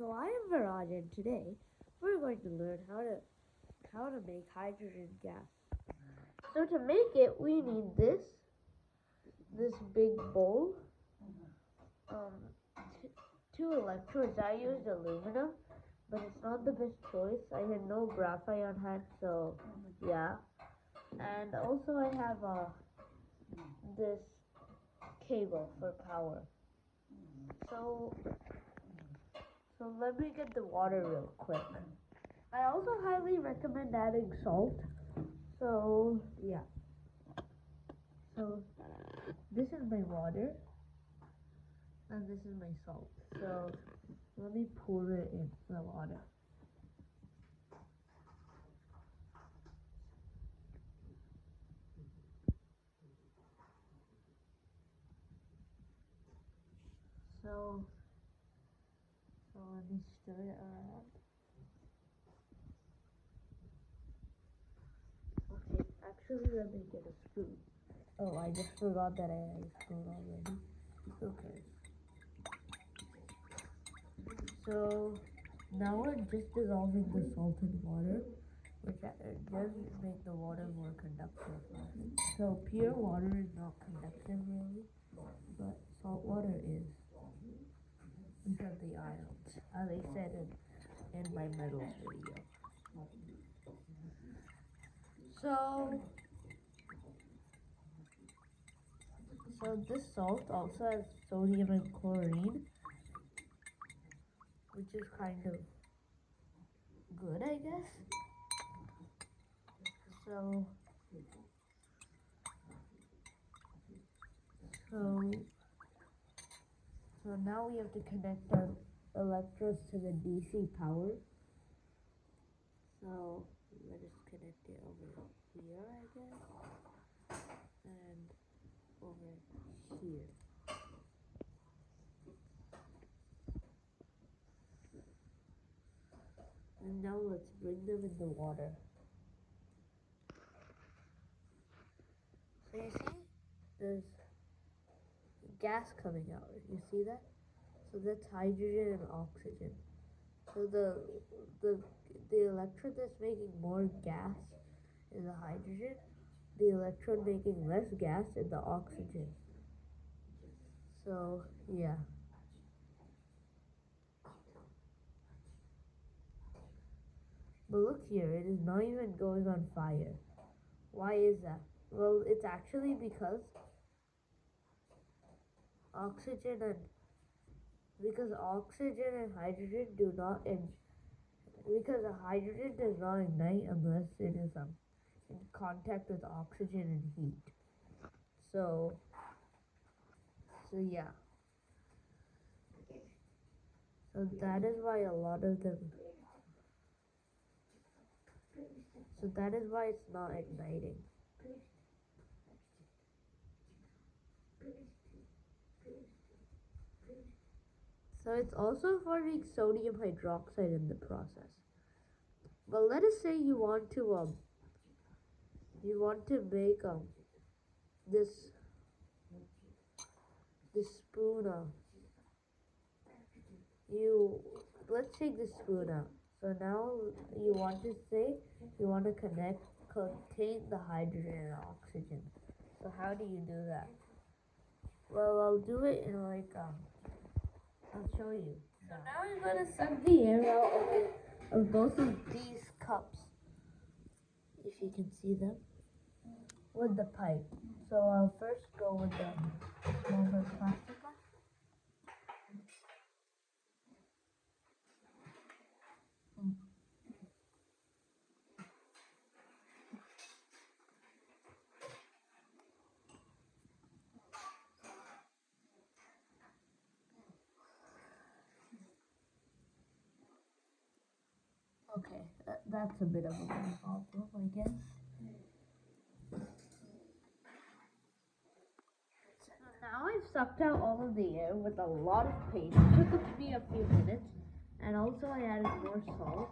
So I am Viraj, and today we're going to learn how to make hydrogen gas. So to make it, we need this big bowl, um, two electrodes. I used aluminum, but it's not the best choice. I had no graphite on hand, so yeah. And also I have this cable for power. So so let me get the water real quick. I also highly recommend adding salt. So yeah. So this is my water and this is my salt. So let me pour it in the water. So let me stir it around. Okay, actually let me get a spoon. Oh, I just forgot that I had a spoon already. Okay. So now I'm just dissolving the salt in water, which does make the water more conductive. So pure water is not conductive really, but salt water is because of the ions, as I said in my middle video. So this salt also has sodium and chlorine, which is kind of good, I guess. So so so now we have to connect our electrodes to the DC power. So let us connect it over here, I guess, and over here. And now let's bring them in the water. So you see, there's gas coming out. You see that? So that's hydrogen and oxygen. So the electrode that's making more gas is the hydrogen. The electrode making less gas is the oxygen. So yeah. But look here, it is not even going on fire. Why is that? Well, it's actually because oxygen and hydrogen do not because the hydrogen does not ignite unless it is in contact with oxygen and heat. So yeah. So that is why a lot of them. So that is why it's not igniting. So it's also forming sodium hydroxide in the process. But let us say you want to make this spoon you let's take this spoon out. So now you want to contain the hydrogen and oxygen. So how do you do that? Well, I'll do it in I'll show you. So now I'm gonna suck the air out of both of these cups, if you can see them, with the pipe. So I'll first go with the smaller plastic one. Okay, that's a bit of a problem, I guess. So now I've sucked out all of the air with a lot of pain. It took me a few minutes, and also I added more salt.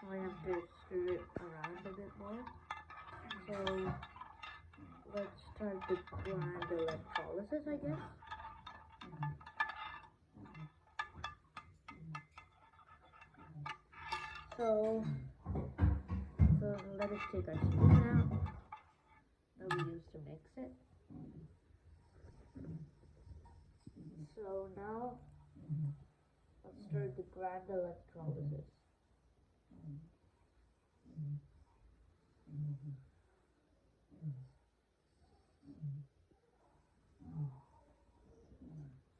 So I have to stir it around a bit more. So let's start the grand electrolysis, I guess. So let us take our spoon out that we used to mix it. So now let's start the grand electrolysis.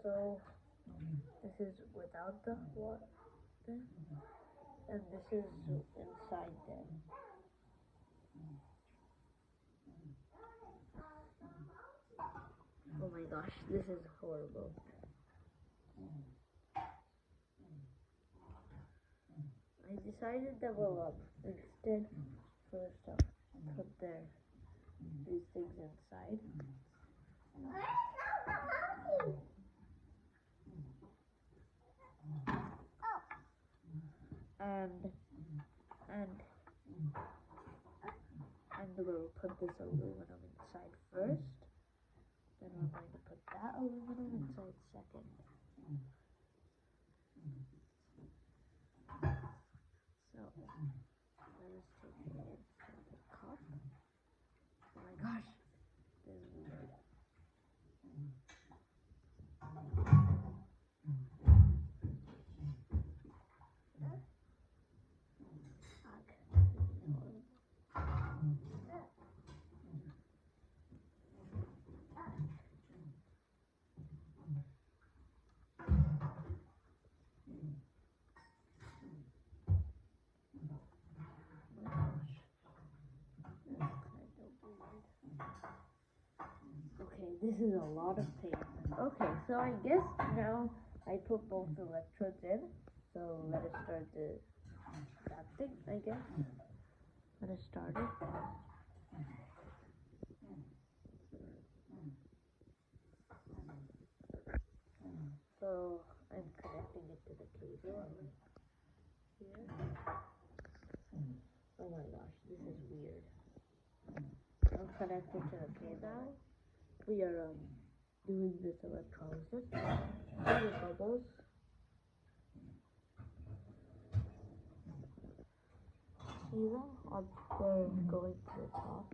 So this is without the water, and this is inside there. Oh my gosh, this is horrible. I decided that we'll instead first put these things inside. And we'll put this aluminum inside first. Then we're going to put that aluminum inside second. So let us take it inside the cup. Oh my gosh, this is weird. Okay, this is a lot of pain. Okay, so I guess now I put both electrodes in. So let us start that thing, I guess. Let us start it. So I'm connecting it to the cable here. Oh my gosh, this is weird. I'm connected to the cable. We are doing this electrolysis. See the bubbles? See them? They're going to the top.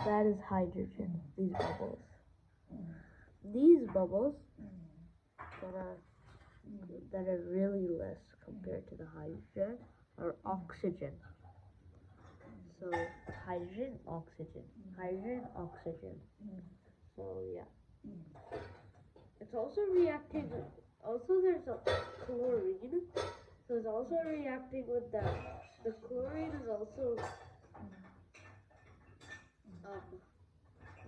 That is hydrogen, these bubbles. These bubbles that are really less compared to the hydrogen are oxygen. So hydrogen, oxygen, hydrogen, oxygen. So yeah. It's also reacting, also there's a chlorine. So it's also reacting with that. The chlorine is also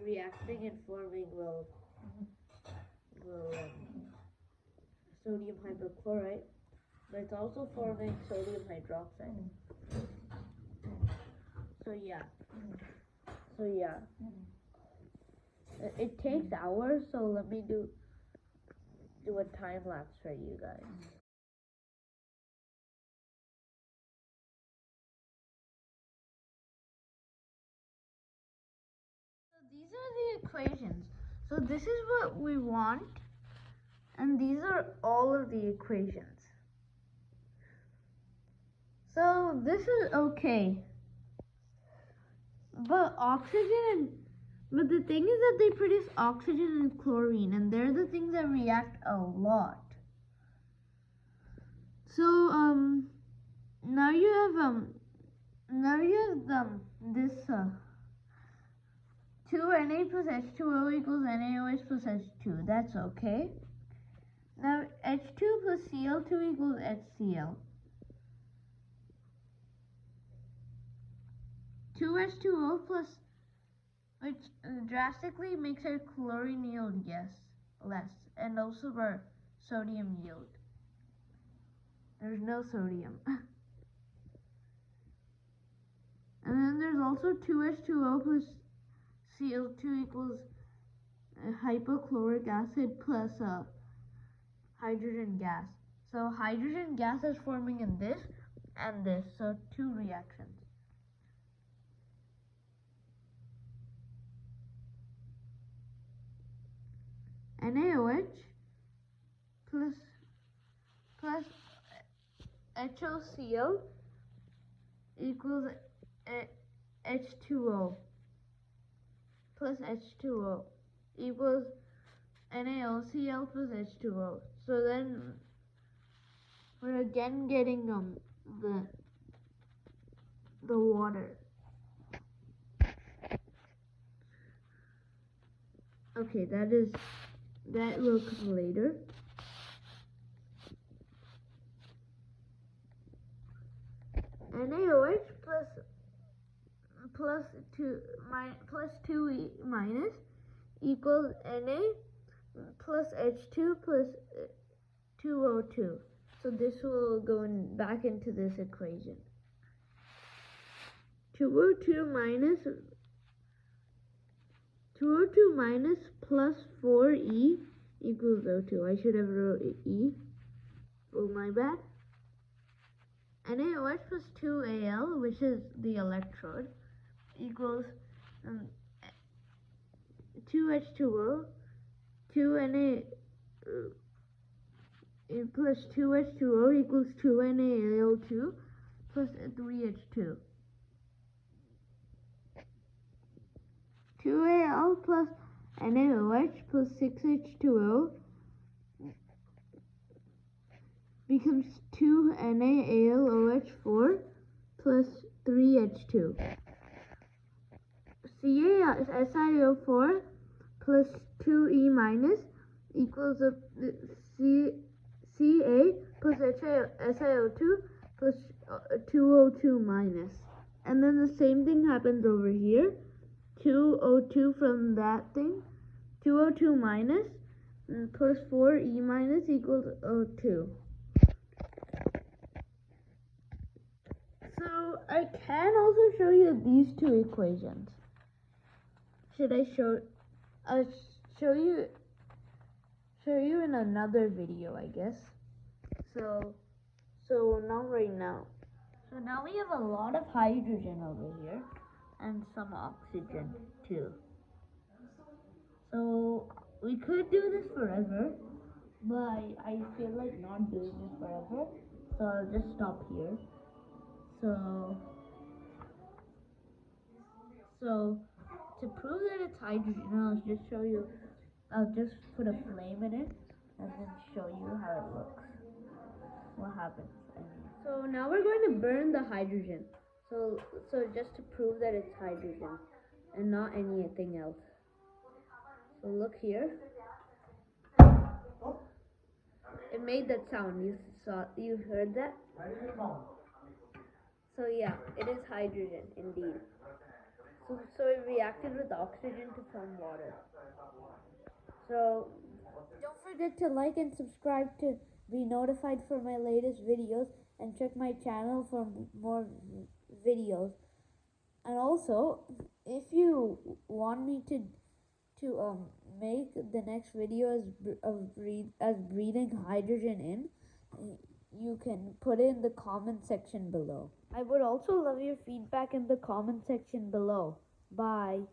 reacting and forming sodium hypochlorite, but it's also forming sodium hydroxide. So yeah. It takes hours, so let me do a time lapse for you guys. So these are the equations. So this is what we want, and these are all of the equations. So this is okay. But the thing is that they produce oxygen and chlorine, and they're the things that react a lot. So now you have this 2Na plus H2O equals NaOH plus H2. That's okay. Now H2 plus Cl2 equals HCl. 2H2O plus, which drastically makes our chlorine yield less, and also our sodium yield. There's no sodium. And then there's also 2H2O plus Cl2 equals hypochloric acid plus hydrogen gas. So hydrogen gas is forming in this and this, so two reactions. NaOH plus HOCl equals H2O plus H2O equals NaOCl plus H2O. So then we're again getting the water. Okay, that will come later. NaOH plus 2E minus equals Na plus H2 plus 2O2. So this will go back into this equation. 2O2 minus plus 4E equals O2. I should have wrote E. Oh, my bad. NaOH plus 2Al, which is the electrode, equals 2H2O, 2Na plus 2H2O equals 2NaAl2 plus 3H2. 2Al plus NaOH plus 6H2O becomes 2NaAlOH4 plus 3H2. CaSiO4 plus 2E minus equals Ca plus SiO2 plus 2O2 minus. And then the same thing happens over here. 2O2 from that thing. 2O2 minus plus 4E minus equals O2. So I can also show you these two equations. Should I show you in another video, I guess. So right now. So now we have a lot of hydrogen over here and some oxygen too. So we could do this forever, but I feel like not doing it forever. So I'll just stop here. So to prove that it's hydrogen, I'll just put a flame in it and then show you how it looks. What happens. So now we're going to burn the hydrogen. So just to prove that it's hydrogen and not anything else. So look here. It made that sound. You heard that? So yeah, it is hydrogen indeed. So it reacted with oxygen to form water. So don't forget to like and subscribe to be notified for my latest videos, and check my channel for more videos. And also, if you want me to make the next video as breathing hydrogen in, you can put it in the comment section below. I would also love your feedback in the comment section below. Bye.